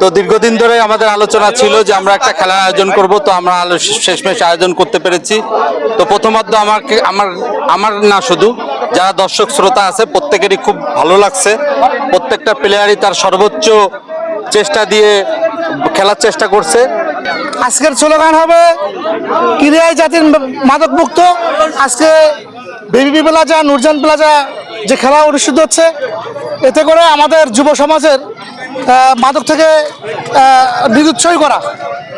তো দীর্ঘদিন ধরে আমাদের আলোচনা ছিল যে আমরা একটা খেলার আয়োজন করব, তো আমরা শেষমেশ আয়োজন করতে পেরেছি। তো প্রথমত আমাকে আমার না শুধু যারা দর্শক শ্রোতা আছে প্রত্যেকেরই খুব ভালো লাগছে। প্রত্যেকটা প্লেয়ারই তার সর্বোচ্চ চেষ্টা দিয়ে খেলার চেষ্টা করছে। আজকের স্লোগান হবে ক্রীড়ায় জাতির মাদক মুক্ত। আজকে বিবি প্লাজা, নুরজান প্লাজা যে খেলা অনুষ্ঠিত হচ্ছে, এতে করে আমাদের যুব সমাজের মাদক থেকে নিরুৎসাহী করা,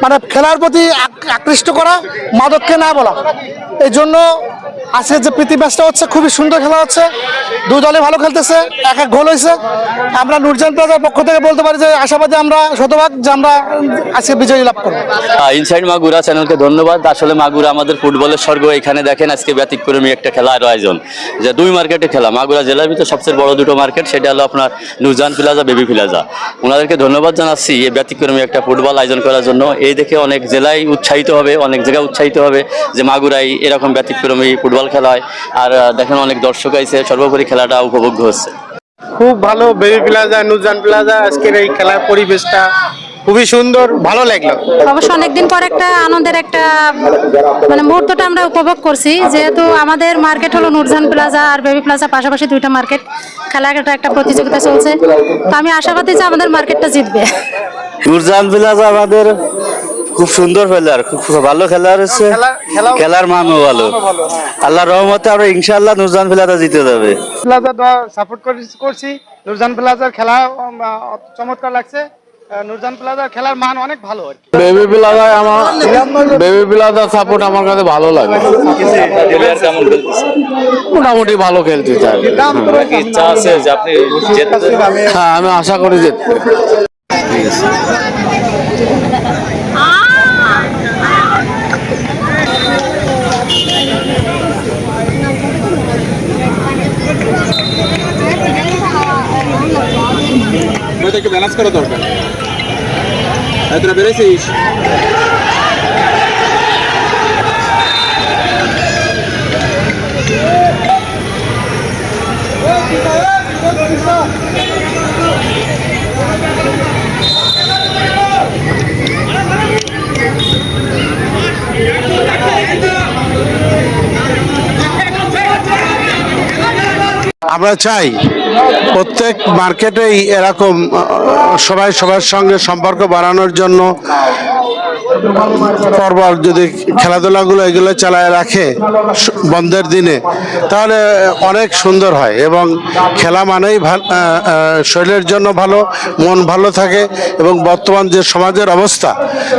মানে খেলার প্রতি আকৃষ্ট করা, মাদককে না বলা। এই জন্য আজকে যে প্রীতি ম্যাচটা হচ্ছে খুবই সুন্দর খেলা হচ্ছে, দুই দলে ভালো খেলতেছে, এক এক গোল হয়েছে। আমরা নুরজান প্লাজার পক্ষ থেকে বলতে পারি যে আশাবাদী আমরা শতভাগ যে আমরা আজকে বিজয়ী লাভ করবো। ইনসাইড মাগুরা চ্যানেলকে ধন্যবাদ। আসলে মাগুরা আমাদের ফুটবলের স্বর্গ। এখানে দেখেন আজকে ব্যতিক্রমী একটা খেলার আয়োজন, যে দুই মার্কেটে খেলা। মাগুরা জেলার ভিতরে সবচেয়ে বড় দুটো মার্কেট, সেটা হলো আপনার নুরজান প্লাজা, বেবি প্লাজা। ওনাদেরকে ধন্যবাদ জানাচ্ছি এই ব্যতিক্রমী একটা ফুটবল আয়োজন করার জন্য। এই দেখে অনেক জেলায় উৎসাহিত হবে, অনেক জায়গায় উৎসাহিত হবে যে মাগুরায় এরকম ব্যতিক্রমী ফুটবল খেলা হয়। আর দেখেন অনেক দর্শক আইছে, সর্বোপরি খেলাটা উপভোগ্য হচ্ছে। খুব ভালো বেবি প্লাজা, নুরজান প্লাজা আজকের এই খেলার পরিবেশটা খুবই সুন্দর, ভালো লাগলো। অবশ্য অনেকদিন পর একটা আনন্দের একটা মানে মুহূর্তটা আমরা উপভোগ করছি, যেহেতু আমাদের মার্কেট হলো নুরজান প্লাজা আর বেবি প্লাজা, পাশাপাশি দুইটা মার্কেট খেলা একটা প্রতিযোগিতা চলছে। তো আমি আশাবাদী যে আমাদের মার্কেটটা জিতবে। নুরজান প্লাজা আমাদের খুব সুন্দর খেলার, খুব ভালো খেলার হচ্ছে, খেলার মানও ভালো। আল্লাহর রহমতে আমরা ইনশাআল্লাহ নুরজান প্লাজা জিতে যাবে। প্লাজা সাপোর্ট করছি। নুরজান প্লাজার খেলা চমৎকার লাগছে। নুরজান প্লাজার খেলার মান অনেক ভালো। বেবি প্লাজা সাপোর্ট আমার কাছে ভালো লাগে, মোটামুটি ভালো খেলতে চাই। হ্যাঁ, আমি আশা করি জিতবে। একটু ব্যালেন্স করা দরকার। তোরা বেরোইছিস? আমরা চাই প্রত্যেক মার্কেটেই এরকম সবাই সবার সঙ্গে সম্পর্ক বাড়ানোর জন্য পরপর যদি খেলাধুলাগুলো এগুলো চালায় রাখে বন্ধের দিনে, তাহলে অনেক সুন্দর হয়। এবং খেলা মানেই শরীরের জন্য ভালো, মন ভালো থাকে। এবং বর্তমান যে সমাজের অবস্থা,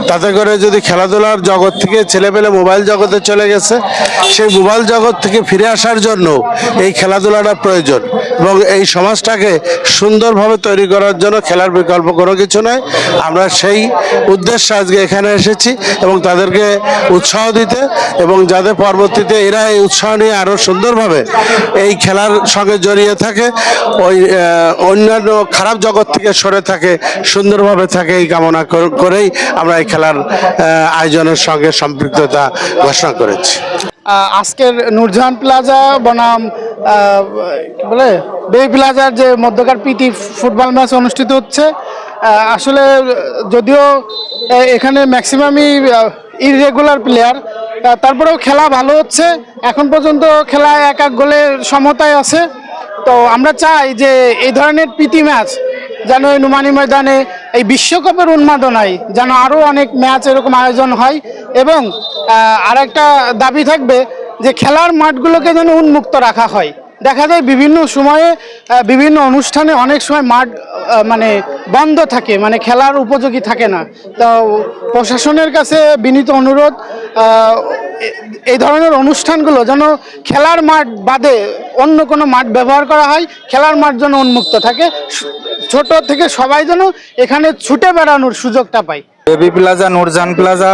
তাতে করে যদি খেলাধুলার জগৎ থেকে ছেলেপেলে মোবাইল জগতে চলে গেছে, সেই মোবাইল জগৎ থেকে ফিরে আসার জন্য এই খেলাধুলাটা প্রয়োজন। এবং এই সমাজটাকে সুন্দরভাবে তৈরি করার জন্য খেলার বিকল্প কোনো কিছু নয়। আমরা সেই উদ্দেশ্যে আজকে এখানে এসেছি এবং তাদেরকে উৎসাহ দিতে, এবং যাতে পরবর্তীতে এরা এই উৎসাহ নিয়ে আরও সুন্দরভাবে এই খেলার সঙ্গে জড়িয়ে থাকে, ওই অন্যান্য খারাপ জগৎ থেকে সরে থাকে, সুন্দরভাবে থাকে, এই কামনা করেই আমরা এই খেলার আয়োজনের সঙ্গে সম্পৃক্ততা ঘোষণা করেছি। আজকের নুরজাহান প্লাজা বনাম কি বলে বেবি প্লাজার যে মধ্যকার প্রীতি ফুটবল ম্যাচ অনুষ্ঠিত হচ্ছে, আসলে যদিও এখানে ম্যাক্সিমামই ইররেগুলার প্লেয়ার, তারপরেও খেলা ভালো হচ্ছে। এখন পর্যন্ত খেলা এক এক গোলের সমতায় আছে। তো আমরা চাই যে এই ধরনের প্রীতি ম্যাচ যেন এই নুমানী ময়দানে এই বিশ্বকাপের উন্মাদনায় যেন আরও অনেক ম্যাচ এরকম আয়োজন হয়। এবং আরেকটা দাবি থাকবে যে খেলার মাঠগুলোকে যেন উন্মুক্ত রাখা হয়। দেখা যায় বিভিন্ন সময়ে বিভিন্ন অনুষ্ঠানে অনেক সময় মাঠ মানে বন্ধ থাকে, মানে খেলার উপযোগী থাকে না। তো প্রশাসনের কাছে বিনীত অনুরোধ, এই ধরনের অনুষ্ঠানগুলো যেন খেলার মাঠ বাদে অন্য কোনো মাঠ ব্যবহার করা হয়, খেলার মাঠ যেন উন্মুক্ত থাকে, ছোট থেকে সবাই যেন এখানে ছুটে বেড়ানোর সুযোগটা পায়। বেবি প্লাজা, নুরজান প্লাজা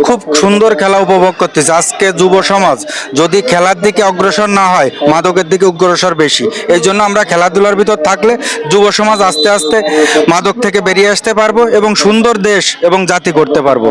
খুব সুন্দর খেলা উপভোগ করতেছে। আজকে যুব সমাজ যদি খেলার দিকে অগ্রসর না হয়, মাদকের দিকে অগ্রসর বেশি। এই জন্য আমরা খেলাধুলার ভিতর থাকলে যুব সমাজ আস্তে আস্তে মাদক থেকে বেরিয়ে আসতে পারবো এবং সুন্দর দেশ এবং জাতি করতে পারবো।